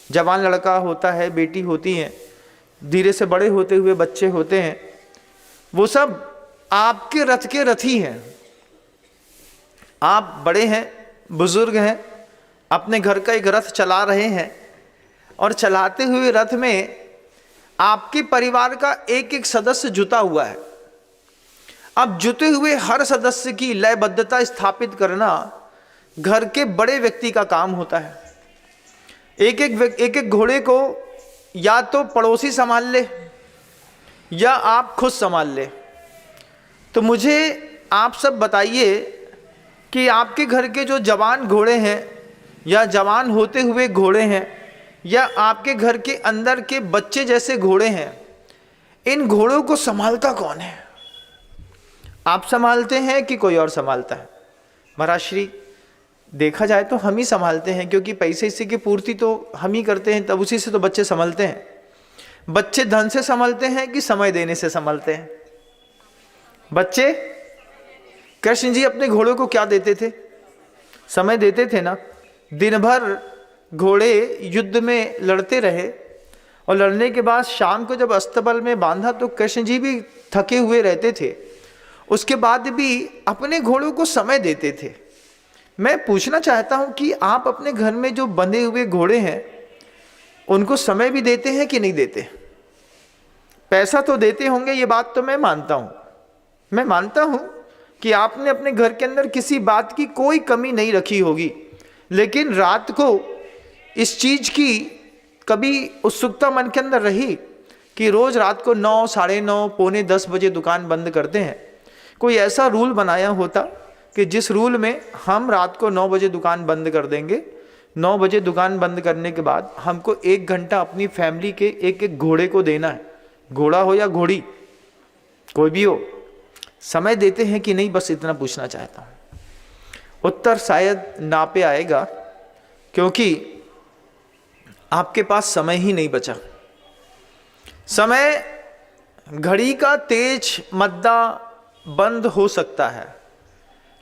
जवान लड़का होता है, बेटी होती हैं, धीरे से बड़े होते हुए बच्चे होते हैं, वो सब आपके रथ के रथी हैं। आप बड़े हैं, बुजुर्ग हैं, अपने घर का एक रथ चला रहे हैं और चलाते हुए रथ में आपके परिवार का एक एक सदस्य जुटा हुआ है। अब जुटे हुए हर सदस्य की लयबद्धता स्थापित करना घर के बड़े व्यक्ति का काम होता है। एक एक घोड़े को या तो पड़ोसी संभाल ले या आप खुद संभाल ले। तो मुझे आप सब बताइए कि आपके घर के जो जवान घोड़े हैं या जवान होते हुए घोड़े हैं या आपके घर के अंदर के बच्चे जैसे घोड़े हैं, इन घोड़ों को संभालता कौन है? आप संभालते हैं कि कोई और संभालता है? महाराज श्री, देखा जाए तो हम ही संभालते हैं, क्योंकि पैसे इसी की पूर्ति तो हम ही करते हैं, तब उसी से तो बच्चे संभलते हैं। बच्चे धन से संभलते हैं कि समय देने से संभलते हैं? बच्चे, कृष्ण जी अपने घोड़ों को क्या देते थे? समय देते थे ना। दिन भर घोड़े युद्ध में लड़ते रहे और लड़ने के बाद शाम को जब अस्तबल में बांधा तो कृष्ण जी भी थके हुए रहते थे, उसके बाद भी अपने घोड़ों को समय देते थे। मैं पूछना चाहता हूं कि आप अपने घर में जो बंधे हुए घोड़े हैं उनको समय भी देते हैं कि नहीं देते? पैसा तो देते होंगे, ये बात तो मैं मानता हूं। मैं मानता हूं कि आपने अपने घर के अंदर किसी बात की कोई कमी नहीं रखी होगी, लेकिन रात को इस चीज की कभी उत्सुकता मन के अंदर रही कि रोज रात को 9, साढ़े 9, पौने 10 बजे दुकान बंद करते हैं। कोई ऐसा रूल बनाया होता कि जिस रूल में हम रात को 9 बजे दुकान बंद कर देंगे, 9 बजे दुकान बंद करने के बाद हमको 1 घंटा अपनी फैमिली के एक एक घोड़े को देना है। घोड़ा हो या घोड़ी, कोई भी हो, समय देते हैं कि नहीं? बस इतना पूछना चाहता हूं। उत्तर शायद ना पे आएगा, क्योंकि आपके पास समय ही नहीं बचा। समय, घड़ी का तेज मद्दा बंद हो सकता है,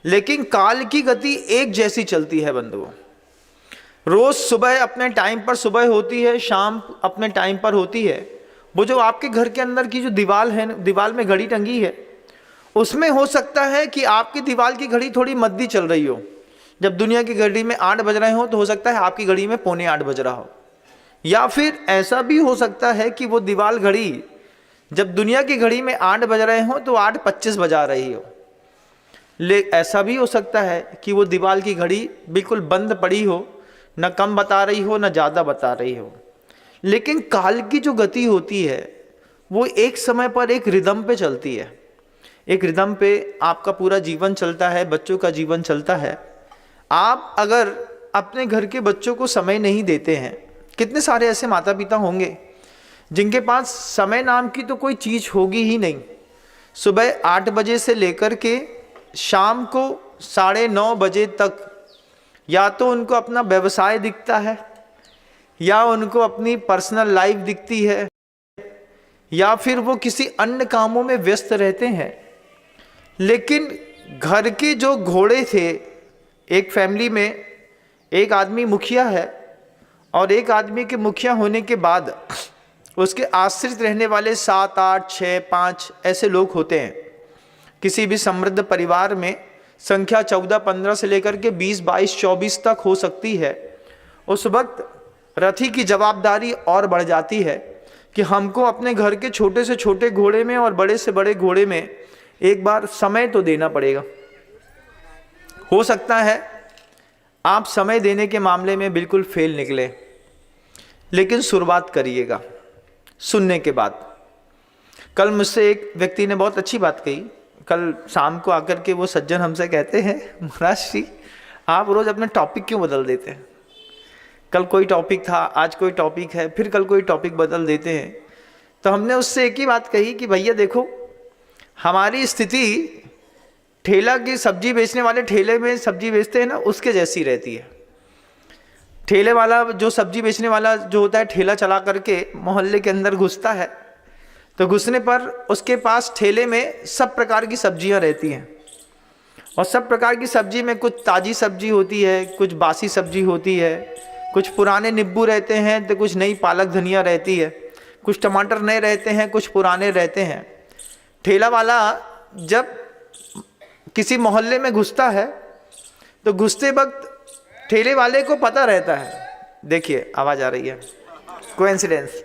लेकिन काल की गति एक जैसी चलती है बंधुओं। रोज सुबह अपने टाइम पर सुबह होती है, शाम अपने टाइम पर होती है। वो जो आपके घर के अंदर की जो दीवार है, दीवार में घड़ी टंगी है, उसमें हो सकता है कि आपकी दीवार की घड़ी थोड़ी मद्दी चल रही हो। जब दुनिया की घड़ी में 8 बज रहे हो तो हो सकता है आपकी घड़ी में पौने 8 बज रहा हो। या फिर ऐसा भी हो सकता है कि वो दीवार घड़ी जब दुनिया की घड़ी में 8 बज रहे हो तो 8:25 बजा रही हो। ऐसा भी हो सकता है कि वो दीवार की घड़ी बिल्कुल बंद पड़ी हो, न कम बता रही हो न ज़्यादा बता रही हो। लेकिन काल की जो गति होती है वो एक समय पर एक रिदम पे चलती है। एक रिदम पे आपका पूरा जीवन चलता है, बच्चों का जीवन चलता है। आप अगर अपने घर के बच्चों को समय नहीं देते हैं, कितने सारे ऐसे माता पिता होंगे जिनके पास समय नाम की तो कोई चीज़ होगी ही नहीं। सुबह 8 बजे से लेकर के शाम को 9:30 बजे तक या तो उनको अपना व्यवसाय दिखता है, या उनको अपनी पर्सनल लाइफ दिखती है, या फिर वो किसी अन्य कामों में व्यस्त रहते हैं। लेकिन घर के जो घोड़े थे, एक फैमिली में एक आदमी मुखिया है और एक आदमी के मुखिया होने के बाद उसके आश्रित रहने वाले 7, 8, 6, 5 ऐसे लोग होते हैं। किसी भी समृद्ध परिवार में संख्या 14, 15 से लेकर के 20, 22, 24 तक हो सकती है। उस वक्त रथी की जवाबदारी और बढ़ जाती है कि हमको अपने घर के छोटे से छोटे घोड़े में और बड़े से बड़े घोड़े में एक बार समय तो देना पड़ेगा। हो सकता है आप समय देने के मामले में बिल्कुल फेल निकले, लेकिन शुरुआत करिएगा सुनने के बाद। कल मुझसे एक व्यक्ति ने बहुत अच्छी बात कही। कल शाम को आकर के वो सज्जन हमसे कहते हैं, महाराज जी आप रोज़ अपना टॉपिक क्यों बदल देते हैं? कल कोई टॉपिक था, आज कोई टॉपिक है, फिर कल कोई टॉपिक बदल देते हैं। तो हमने उससे एक ही बात कही कि भैया देखो, हमारी स्थिति ठेला की सब्जी बेचने वाले ठेले में सब्जी बेचते हैं ना, उसके जैसी रहती है। ठेले वाला जो सब्जी बेचने वाला जो होता है, ठेला चला करके मोहल्ले के अंदर घुसता है, तो घुसने पर उसके पास ठेले में सब प्रकार की सब्जियां रहती हैं, और सब प्रकार की सब्जी में कुछ ताज़ी सब्जी होती है, कुछ बासी सब्जी होती है, कुछ पुराने नींबू रहते हैं तो कुछ नई पालक धनिया रहती है, कुछ टमाटर नए रहते हैं, कुछ पुराने रहते हैं। ठेला वाला जब किसी मोहल्ले में घुसता है तो घुसते वक्त ठेले वाले को पता रहता है, देखिए आवाज आ रही है, कोइंसिडेंस,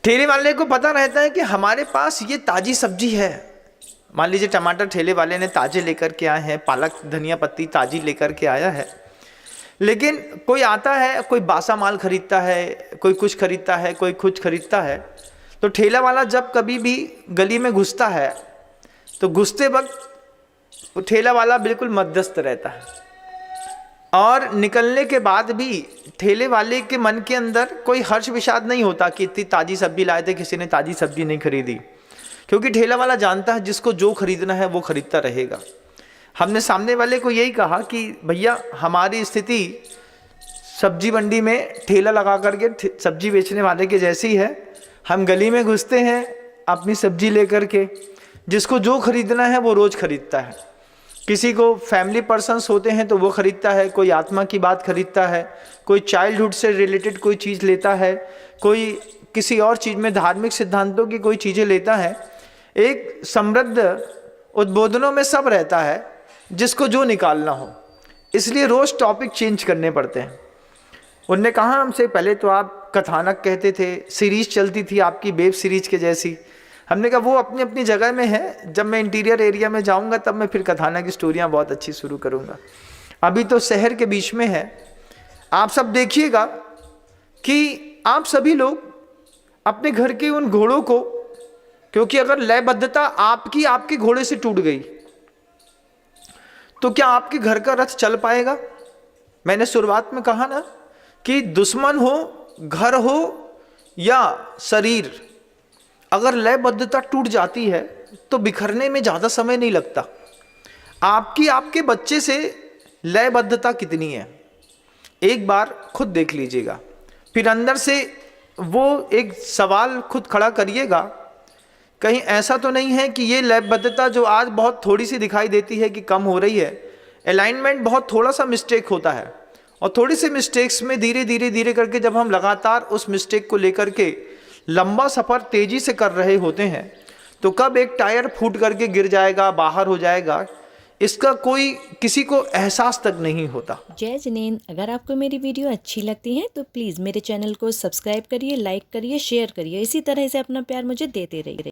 ठेले वाले को पता रहता है कि हमारे पास ये ताजी सब्जी है। मान लीजिए टमाटर ठेले वाले ने ताजे लेकर के आए हैं, पालक धनिया पत्ती ताजी लेकर के आया है, लेकिन कोई आता है, कोई बासा माल खरीदता है, कोई कुछ खरीदता है, कोई कुछ खरीदता है। तो ठेला वाला जब कभी भी गली में घुसता है तो घुसते वक्त ठेला वाला बिल्कुल मध्यस्थ रहता है, और निकलने के बाद भी ठेले वाले के मन के अंदर कोई हर्ष विषाद नहीं होता कि इतनी ताज़ी सब्जी लाए थे, किसी ने ताज़ी सब्जी नहीं खरीदी, क्योंकि ठेला वाला जानता है जिसको जो खरीदना है वो खरीदता रहेगा। हमने सामने वाले को यही कहा कि भैया हमारी स्थिति सब्जी मंडी में ठेला लगा करके सब्जी बेचने वाले के जैसी है। हम गली में घुसते हैं अपनी सब्जी लेकर के, जिसको जो खरीदना है वो रोज़ खरीदता है। किसी को फैमिली पर्सन्स होते हैं तो वो खरीदता है, कोई आत्मा की बात खरीदता है, कोई चाइल्डहुड से रिलेटेड कोई चीज़ लेता है, कोई किसी और चीज़ में धार्मिक सिद्धांतों की कोई चीज़ें लेता है। एक समृद्ध उद्बोधनों में सब रहता है, जिसको जो निकालना हो, इसलिए रोज़ टॉपिक चेंज करने पड़ते हैं। उनने कहा हमसे, पहले तो आप कथानक कहते थे, सीरीज चलती थी आपकी वेब सीरीज के जैसी। हमने कहा वो अपनी अपनी जगह में है, जब मैं इंटीरियर एरिया में जाऊंगा तब मैं फिर कथानक की स्टोरियाँ बहुत अच्छी शुरू करूंगा। अभी तो शहर के बीच में है। आप सब देखिएगा कि आप सभी लोग अपने घर के उन घोड़ों को, क्योंकि अगर लयबद्धता आपकी आपके घोड़े से टूट गई तो क्या आपके घर का रथ चल पाएगा? मैंने शुरुआत में कहा ना कि दुश्मन हो, घर हो या शरीर, अगर लयबद्धता टूट जाती है तो बिखरने में ज़्यादा समय नहीं लगता। आपकी आपके बच्चे से लयबद्धता कितनी है एक बार खुद देख लीजिएगा, फिर अंदर से वो एक सवाल खुद खड़ा करिएगा, कहीं ऐसा तो नहीं है कि ये लयबद्धता जो आज बहुत थोड़ी सी दिखाई देती है कि कम हो रही है, अलाइनमेंट बहुत थोड़ा सा मिस्टेक होता है, और थोड़ी सी मिस्टेक्स में धीरे धीरे धीरे करके जब हम लगातार उस मिस्टेक को लेकर के लंबा सफ़र तेज़ी से कर रहे होते हैं तो कब एक टायर फूट करके गिर जाएगा, बाहर हो जाएगा, इसका कोई किसी को एहसास तक नहीं होता। जय जिनेंद्र, अगर आपको मेरी वीडियो अच्छी लगती है तो प्लीज़ मेरे चैनल को सब्सक्राइब करिए, लाइक करिए, शेयर करिए। इसी तरह से अपना प्यार मुझे देते रहिए।